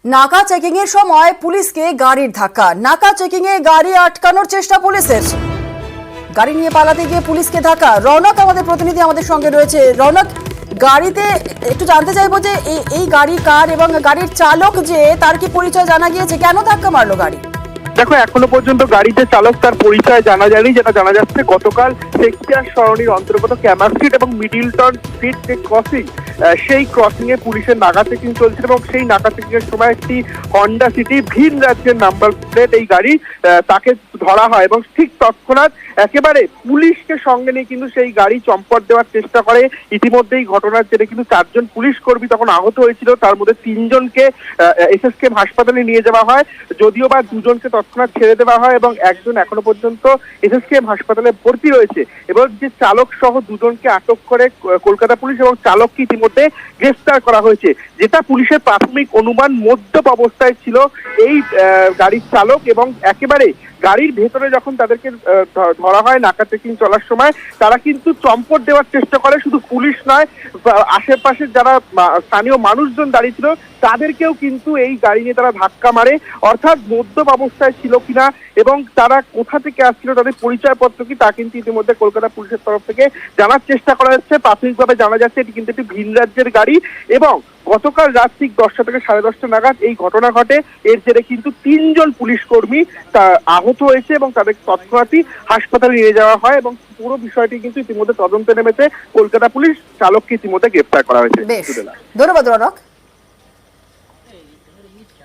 নাকা চেকিং এর সময় পুলিশকে গাড়ির ধাক্কা, নাকা চেকিং এ গাড়ি আটকানোর চেষ্টা পুলিশের, গাড়ি নিয়ে পালাতে গিয়ে পুলিশকে ধাক্কা। রৌনক আমাদের প্রতিনিধি আমাদের সঙ্গে রয়েছে। রৌনক, গাড়িতে একটু জানতে চাইবো যে এই গাড়ি কার এবং গাড়ির চালক যে তার কি পরিচয় জানা গিয়েছে, কেন ধাক্কা মারলো গাড়ি? দেখো, এখনো পর্যন্ত গাড়িতে চালক তার পরিচয় জানা যায়নি। যেটা জানা যাচ্ছে, গতকাল শেক্সপিয়ার সরণির অন্তর্গত ক্যামার স্ট্রিট এবং মিডিলটন স্ট্রিট যে ক্রসিং, সেই ক্রসিং এ পুলিশের নাকা চেকিং চলছিল এবং সেই নাকা চেকিং এর সময় একটি হন্ডা সিটি ভিন রাজ্যের নাম্বার প্লেট এই গাড়ি, তাকে ধরা হয় এবং ঠিক তৎক্ষণাৎ একেবারে পুলিশকে সঙ্গে নিয়ে কিন্তু সেই গাড়ি চম্পট দেওয়ার চেষ্টা করে। ইতিমধ্যেই ঘটনার জেরে কিন্তু 4 জন পুলিশ কর্মী তখন আহত হয়েছিল, তার মধ্যে 3 জনকে এসএসকেএম হাসপাতালে নিয়ে যাওয়া হয়, যদিও বা 2 জনকে তৎক্ষণাৎ ছেড়ে দেওয়া হয় এবং একজন এখনো পর্যন্ত এসএসকেএম হাসপাতালে ভর্তি রয়েছে। এবং যে চালক সহ 2 জনকে আটক করে কলকাতা পুলিশ এবং চালককে ইতিমধ্যে গ্রেফতার করা হয়েছে। যেটা পুলিশের প্রাথমিক অনুমান, মদ্যপ অবস্থায় ছিল এই গাড়ির চালক এবং একেবারে গাড়ির ভেতরে যখন তাদেরকে ধরা হয় নাকা চেকিং চলার সময়, তারা কিন্তু চম্পট দেওয়ার চেষ্টা করে। শুধু পুলিশ নয়, আশেপাশের যারা স্থানীয় মানুষজন দাঁড়িয়ে ছিল তাদেরকেও কিন্তু এই গাড়ি নিয়ে তারা ধাক্কা মারে। অর্থাৎ মদ্যপ অবস্থায় ছিল কিনা এবং তারা কোথা থেকে আসছিল, তাদের পরিচয়পত্র কি, তা কিন্তু ইতিমধ্যে কলকাতা পুলিশের তরফ থেকে জানার চেষ্টা করা যাচ্ছে। প্রাথমিকভাবে জানা যাচ্ছে এটি কিন্তু একটি ভিন রাজ্যের গাড়ি এবং গতকাল রাত ঠিক 10টা থেকে 10:30 নাগাদ এই ঘটনা ঘটে। এর জেরে কিন্তু 3 জন পুলিশ কর্মী আহত হয়েছে এবং তাদের তৎক্ষণাৎই হাসপাতালে নিয়ে যাওয়া হয় এবং পুরো বিষয়টি কিন্তু ইতিমধ্যে তদন্তে নেমেছে কলকাতা পুলিশ। চালককে ইতিমধ্যে গ্রেফতার করা হয়েছে। ধন্যবাদ রৌনক।